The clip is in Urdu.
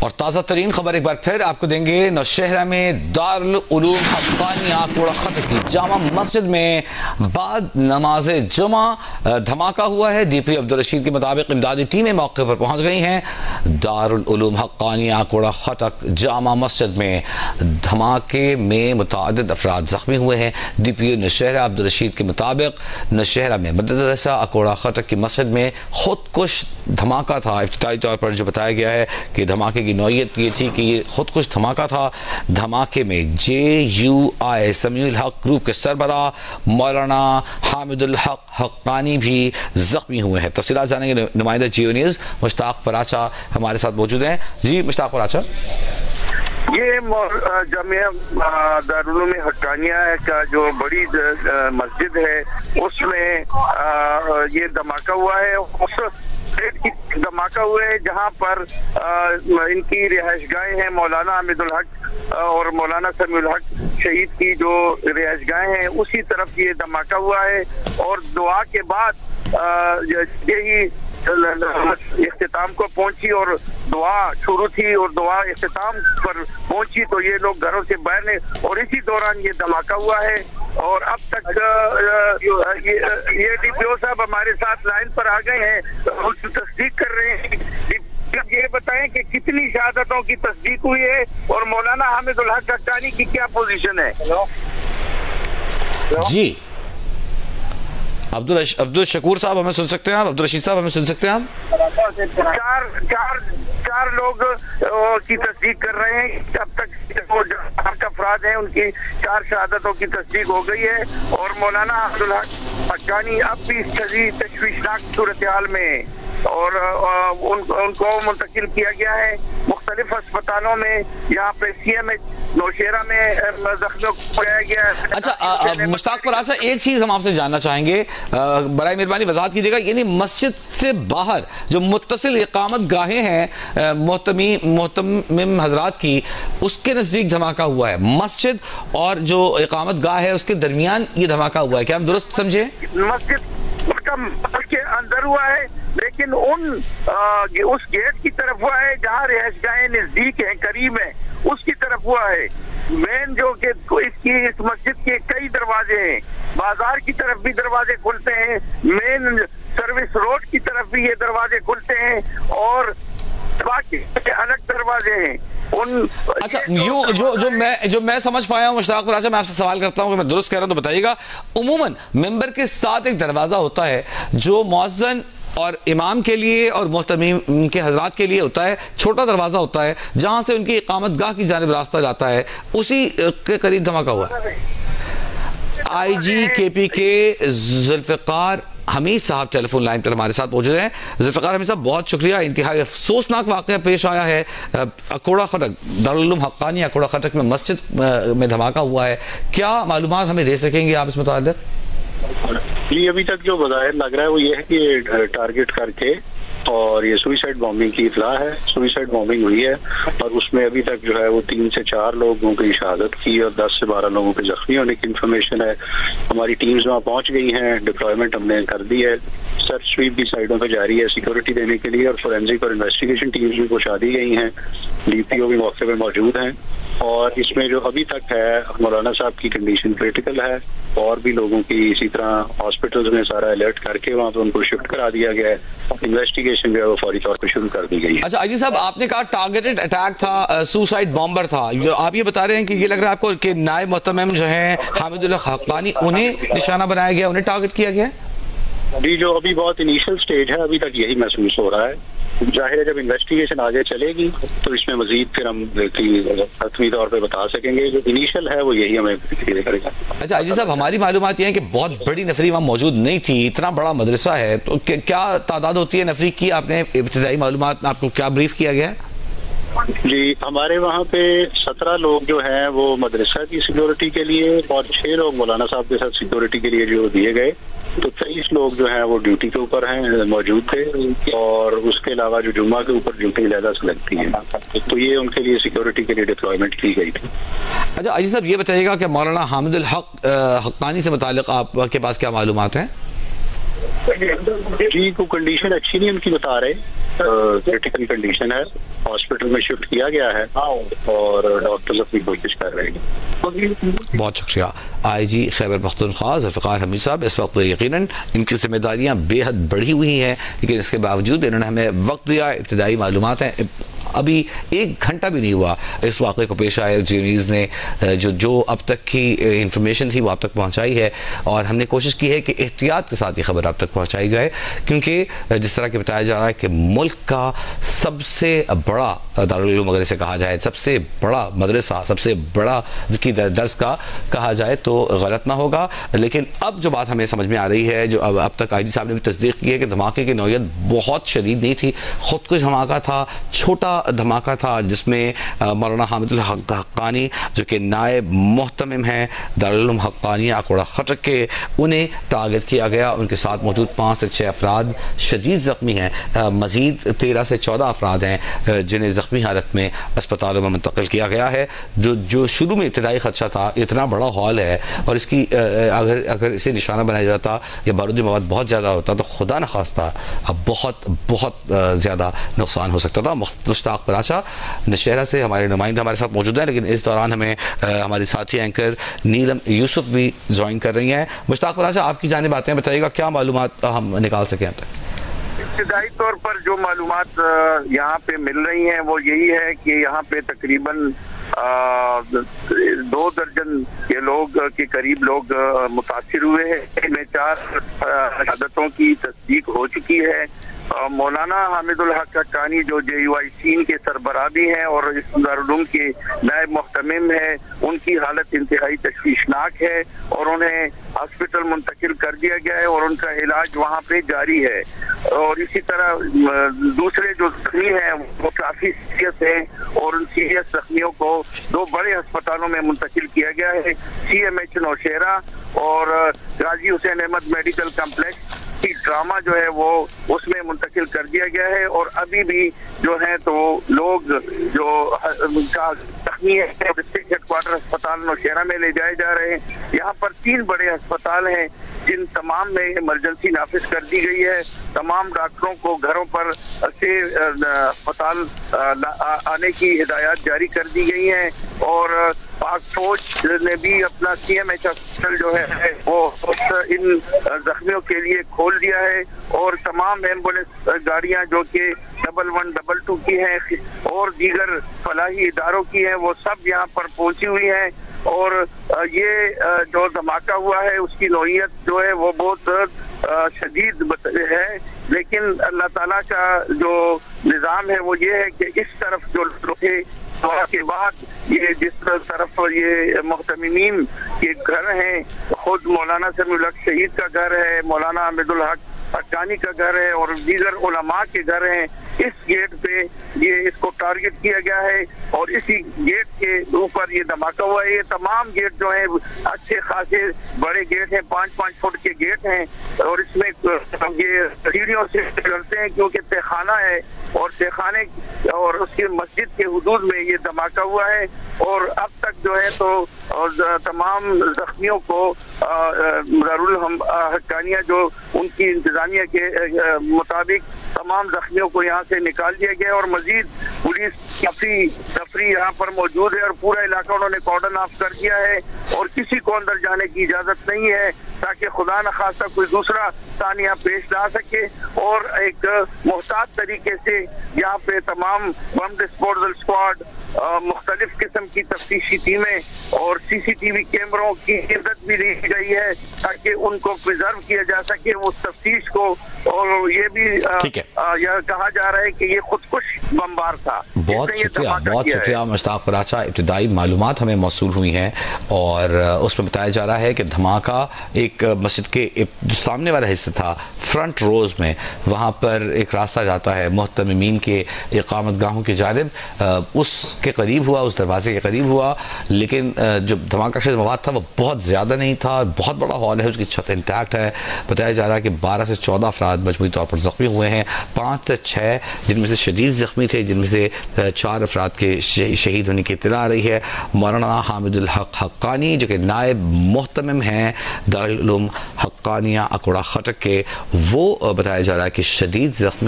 اور تازہ ترین خبر ایک بار پھر آپ کو دیں گے۔ نوشہرہ میں دارالعلوم حقانیہ کوڑا خطر کی جامع مسجد میں بعد نماز جمعہ دھماکہ ہوا ہے۔ ڈی پی عبدالرشید کے مطابق امدادی ٹیمیں موقع پر پہنچ گئی ہیں۔ دارالعلوم حقانیہ کوڑا خطک جامع مسجد میں دھماکے میں متعدد افراد زخمی ہوئے ہیں۔ ڈی پی نوشہرہ عبدالرشید کے مطابق نوشہرہ میں مدرسہ اکوڑا خطک کی مسجد میں خودکش دھماکہ تھا۔ ابتدائی طور پر جو بتایا گیا ہے کہ دھماکے کی نوعیت یہ تھی کہ یہ خودکش دھماکہ تھا۔ دھماکے میں JUI سمیع الحق گروپ کے سربراہ مولانا حامد الحق حقانی بھی زخمی ہوئے ہیں۔ تفصیلات جانیں گے نمائندہ جیو نیوز مشتاق پراچا ہمارے ساتھ موجود ہیں۔ جی مشتاق پراچا، یہ جامعہ دارالعلوم حقانیہ کا جو بڑی مسجد ہے اس میں یہ دھماکہ ہوا ہے۔ دھماکہ ہوئے ہے جہاں پر ان کی رہائش گاہیں ہیں، مولانا حامد الحق اور مولانا سمیع الحق شہید کی جو رہائش گاہیں ہیں اسی طرف یہ دھماکہ ہوا ہے۔ اور دعا کے بعد یہی اختتام کو پہنچی اور دعا شروع تھی اور دعا اختتام پر پہنچی تو یہ لوگ گھروں سے باہر نے اور اسی دوران یہ دھماکہ ہوا ہے۔ اور اب تک یہ ڈی پی او صاحب ہمارے ساتھ لائن پر آ گئے ہیں، تصدیق کر رہے ہیں۔ یہ بتائیں کہ کتنی شہادتوں کی تصدیق ہوئی ہے اور مولانا حامد الحق حقانی کی کیا پوزیشن ہے؟ جی عبدالشکور صاحب ہمیں سن سکتے ہیں آپ؟ عبدالرشید صاحب ہمیں سن سکتے ہیں آپ؟ چار لوگ کی تصدیق کر رہے ہیں۔ اب تک وہ افراد ہیں ان کی 4 شہادتوں کی تصدیق ہو گئی ہے اور مولانا حامد الحق حقانی اب بھی شدید تشویشناک صورتحال میں اور ان کو منتقل کیا گیا ہے مختلف اسپتالوں میں۔ یہاں پہ CMH نوشہرہ میں زخمیوں کو لایا گیا ہے۔ اچھا مشتاق پراچا، ایک چیز ہم آپ سے جاننا چاہیں گے، برائے مہربانی وضاحت کیجیے گا، یعنی مسجد سے باہر جو متصل اقامت گاہیں ہیں محتمم حضرات کی، اس کے نزدیک دھماکہ ہوا ہے، مسجد اور جو اقامت گاہ ہے اس کے درمیان یہ دھماکہ ہوا ہے، کیا ہم درست سمجھے؟ مسجد کے اندر ہوا ہے لیکن اس گیٹ کی طرف ہوا ہے جہاں رہائش گاہیں نزدیک ہیں، قریب ہیں، اس کی طرف ہوا ہے۔ مین جو کہ اس مسجد کے کئی دروازے ہیں، بازار کی طرف بھی دروازے کھلتے ہیں، مین سروس روڈ کی طرف بھی یہ دروازے کھلتے ہیں اور باقی الگ دروازے ہیں۔ اچھا جو میں سمجھ پایا ہوں مشتاق پراچا، میں آپ سے سوال کرتا ہوں کہ میں درست کہہ رہا ہوں تو بتائیے گا۔ عموماً ممبر کے ساتھ ایک دروازہ ہوتا ہے جو مؤذن اور امام کے لیے اور محتمین کے حضرات کے لیے ہوتا ہے، چھوٹا دروازہ ہوتا ہے جہاں سے ان کی اقامت گاہ کی جانب راستہ جاتا ہے، اسی کے قریب دھماکہ ہوا ہے۔ IG KP کے ذوالفقار حمید صاحب ٹیلی فون لائن پر ہمارے ساتھ موجود ہیں۔ ذوالفقار حمید صاحب بہت شکریہ، انتہائی افسوسناک واقعہ پیش آیا ہے، اکوڑا خطک دارالعلوم حقانیہ اکوڑا خطک میں مسجد میں دھماکہ ہوا ہے، کیا معلومات ہمیں دے سکیں گے آپ اس متعلق؟ جی ابھی تک جو بظاہر لگ رہا ہے وہ یہ ہے کہ ٹارگٹ کر کے اور یہ سوئسائڈ بامبنگ کی اطلاع ہے، سوئسائڈ بامبنگ ہوئی ہے اور اس میں ابھی تک جو ہے وہ 3 سے 4 لوگوں کی شہادت کی اور 10 سے 12 لوگوں کے زخمی ہونے کی انفارمیشن ہے۔ ہماری ٹیمز وہاں پہنچ گئی ہیں، ڈپلائمنٹ ہم نے کر دی ہے، سرچ سویپ بھی سائڈوں پہ جاری ہے سیکورٹی دینے کے لیے اور فورینزک اور انویسٹیگیشن ٹیمز بھی پہنچا دی گئی ہیں، DPO بھی موقع پہ موجود ہیں اور اس میں جو ابھی تک ہے مولانا صاحب کی کنڈیشن کریٹیکل ہے اور بھی لوگوں کی اسی طرح ہاسپٹلز میں سارا الرٹ کر کے وہاں پہ ان کو شفٹ کرا دیا گیا ہے، انویسٹیگیشن جو ہے وہ فوری طور پہ شروع کر دی گئی ہے۔ اچھا عجیب صاحب، آپ نے کہا ٹارگیٹڈ اٹیک تھا، سوسائڈ بامبر تھا، آپ یہ بتا رہے ہیں کہ یہ لگ رہا ہے آپ کو کہ نائب محتمم جو ہیں حامد الحق حقانی انہیں نشانہ بنایا گیا، انہیں ٹارگٹ کیا گیا؟ جی جو ابھی بہت انیشل سٹیج ہے، ابھی تک یہی محسوس ہو رہا ہے، ظاہر ہے جب انویسٹیگیشن آگے چلے گی تو اس میں مزید پھر ہم حتمی طور پہ بتا سکیں گے، جو انیشل ہے وہ یہی ہمیں کرے گا۔ اچھا عجیب صاحب، ہماری معلومات یہ ہیں کہ بہت بڑی نفری وہاں موجود نہیں تھی، اتنا بڑا مدرسہ ہے تو کیا تعداد ہوتی ہے نفری کی؟ آپ نے ابتدائی معلومات آپ کو کیا بریف کیا گیا ہے؟ جی ہمارے وہاں پہ 17 لوگ جو ہیں وہ مدرسہ کی سیکورٹی کے لیے اور 6 لوگ مولانا صاحب کے ساتھ سیکورٹی کے لیے جو دیے گئے، تو 23 لوگ جو ہیں وہ ڈیوٹی کے اوپر ہیں موجود تھے اور اس کے علاوہ جو جمعہ کے اوپر ڈیوٹی علیحدہ سے لگتی ہیں تو یہ ان کے لیے سیکورٹی کے لیے ڈپلائمنٹ کی گئی تھی۔ اچھا عجیب صاحب یہ بتائیے گا کہ مولانا حامد الحق حقانی سے متعلق آپ کے پاس کیا معلومات ہیں؟ جی کو کنڈیشن اچھی نہیں ان کی بتا رہے, کریٹیکل کنڈیشن ہے, ہاسپٹل میں شفٹ کیا گیا ہے اور ڈاکٹرز اپنی کوشش کر رہے ہیں. بہت شکریہ. آئی جی خیبر پختونخوا ذوالفقار حمید صاحب, اس وقت یقیناً ان کی ذمہ داریاں بے حد بڑھی ہوئی ہیں, لیکن اس کے باوجود انہوں نے ہمیں وقت دیا. ابتدائی معلومات ہیں, ابھی 1 گھنٹہ بھی نہیں ہوا اس واقعے کو پیش آئے. جی نیوز نے جو اب تک کی انفارمیشن تھی وہ آپ تک پہنچائی ہے, اور ہم نے کوشش کی ہے کہ احتیاط کے ساتھ یہ خبر آپ تک پہنچائی جائے, کیونکہ جس طرح کہ بتایا جا رہا ہے کہ ملک کا سب سے بڑا دارالعلوم اگر اسے کہا جائے, سب سے بڑا مدرسہ, سب سے بڑا کی درس کا کہا جائے تو غلط نہ ہوگا. لیکن اب جو بات ہمیں سمجھ میں آ رہی ہے, جو اب تک آئی جی صاحب نے بھی تصدیق کی ہے, کہ دھماکے کی نوعیت بہت شدید نہیں تھی, خود کش دھماکہ تھا, چھوٹا دھماکہ تھا, جس میں مولانا حامد الحق حقانی جو کہ نائب محتمم ہیں دارالعلوم حقانیہ کوڑا خٹک کے, انہیں ٹارگٹ کیا گیا. ان کے ساتھ موجود 5 سے 6 افراد شدید زخمی ہیں, مزید 13 سے 14 افراد ہیں جنہیں زخمی حالت میں اسپتالوں میں منتقل کیا گیا ہے. جو شروع میں ابتدائی خدشہ تھا, اتنا بڑا ہال ہے اور اس کی اگر اسے نشانہ بنایا جاتا یا بارودی مواد بہت زیادہ ہوتا تو خدا نخواستہ بہت بہت زیادہ نقصان ہو سکتا تھا. مشتاق پراچا نشہرہ سے ہمارے نمائندہ ہمارے ساتھ موجود ہیں, لیکن اس دوران ہمیں ہماری ساتھی اینکر نیلم یوسف بھی جوائن کر رہی ہیں. مشتاق پراچا, آپ کی جانب باتیں بتائیے گا, کیا معلومات ہم نکال سکیں اب تک؟ ابتدائی طور پر جو معلومات یہاں پہ مل رہی ہیں وہ یہی ہے کہ یہاں پہ تقریباً 2 درجن کے لوگ کے قریب لوگ متاثر ہوئے ہیں, ان میں 4 شہادتوں کی تصدیق ہو چکی ہے. مولانا حامد الحق حقانی جو JUIC کے سربراہ بھی ہیں اور اس دارالعلوم کے نائب محتمم ہیں, ان کی حالت انتہائی تشویشناک ہے اور انہیں ہاسپٹل منتقل کر دیا گیا ہے اور ان کا علاج وہاں پہ جاری ہے. اور اسی طرح دوسرے جو زخمی ہیں وہ کافی سیریس ہیں اور ان سیریس زخمیوں کو 2 بڑے ہسپتالوں میں منتقل کیا گیا ہے, CMH نوشہرہ اور غازی حسین احمد میڈیکل کمپلیکس کی ڈرامہ جو ہے وہ اس میں منتقل کر دیا گیا ہے. اور ابھی بھی جو ہیں تو لوگ جو زخمی ہیں ڈسٹرکٹ ہیڈ کوارٹر ہسپتال نوشہرہ میں لے جائے جا رہے ہیں. یہاں پر 3 بڑے ہسپتال ہیں جن تمام میں ایمرجنسی نافذ کر دی گئی ہے. تمام ڈاکٹروں کو گھروں پر سے ہسپتال آنے کی ہدایات جاری کر دی گئی ہیں اور پاک فوج نے بھی اپنا CMH ہسپتال جو ہے وہ ان زخمیوں کے لیے کھول دیا ہے اور تمام ایمبولینس گاڑیاں جو کہ 1122 کی ہیں اور دیگر فلاحی اداروں کی ہیں وہ سب یہاں پر پہنچی ہوئی ہیں. اور یہ جو دھماکہ ہوا ہے اس کی نوعیت جو ہے وہ بہت شدید ہے, لیکن اللہ تعالیٰ کا جو نظام ہے وہ یہ ہے کہ اس طرف جو لوگ تھے کے بعد یہ جس طرف یہ محتممین کے گھر ہیں, خود مولانا سمیع الحق شہید کا گھر ہے, مولانا حامد الحق حقانی کا گھر ہے اور دیگر علماء کے گھر ہیں, اس گیٹ پہ یہ اس کو ٹارگٹ کیا گیا ہے اور اسی گیٹ کے اوپر یہ دھماکہ ہوا ہے. یہ تمام گیٹ جو ہیں اچھے خاصے بڑے گیٹ ہیں, 5-5 فٹ کے گیٹ ہیں اور اس میں یہ سیڑھیوں سے چلتے ہیں کیونکہ تہخانہ ہے اور تہخانے اور اس کی مسجد کے حدود میں یہ دھماکہ ہوا ہے. اور اب تک جو ہے تو تمام زخمیوں کو دارالعلوم حقانیہ جو ان کی انتظامیہ کے مطابق تمام زخمیوں کو یہاں سے نکال دیا گیا اور مزید پولیس کافی تفریح یہاں پر موجود ہے اور پورا علاقہ انہوں نے کارڈن آف کر دیا ہے اور کسی کو اندر جانے کی اجازت نہیں ہے تاکہ خدا نخواستہ کوئی دوسرا ثانیہ پیش نہ آ سکے. اور ایک محتاط طریقے سے یہاں پہ تمام بم ڈسپوزل اسکواڈ, مختلف قسم کی تفتیشی ٹیمیں اور CCTV کیمروں کی عزت بھی دی گئی ہے تاکہ ان کو پریزرو کیا جا سکے اس تفتیش کو. اور یہ بھی یہ کہا جا رہا ہے کہ یہ خودکش بمبار تھا. بہت شکریہ مشتاق پراچا. ابتدائی معلومات ہمیں موصول ہوئی ہیں اور اس میں بتایا جا رہا ہے کہ دھماکہ ایک مسجد کے سامنے والا حصہ تھا, فرنٹ روز میں, وہاں پر ایک راستہ جاتا ہے محتممین کے اقامت گاہوں کی جانب, اس کے قریب ہوا, اس دروازے کے قریب ہوا. لیکن جو دھماکہ خیز مواد تھا وہ بہت زیادہ نہیں تھا, بہت بڑا ہال ہے, اس کی چھت انٹیکٹ ہے. بتایا جا رہا ہے کہ 12 سے 14 افراد مجموعی طور پر زخمی ہوئے ہیں. 5 سے 6 جن میں سے شدید زخمی تھے، جن میں سے 4 افراد کے شہید ہونے کی اطلاع آ رہی ہے۔ مولانا حامد الحق حقانی جو کہ نائب محتمم ہیں دارالعلوم حقانیہ اکوڑہ خٹک کے، وہ بتایا جا رہا ہے کہ شدید زخمی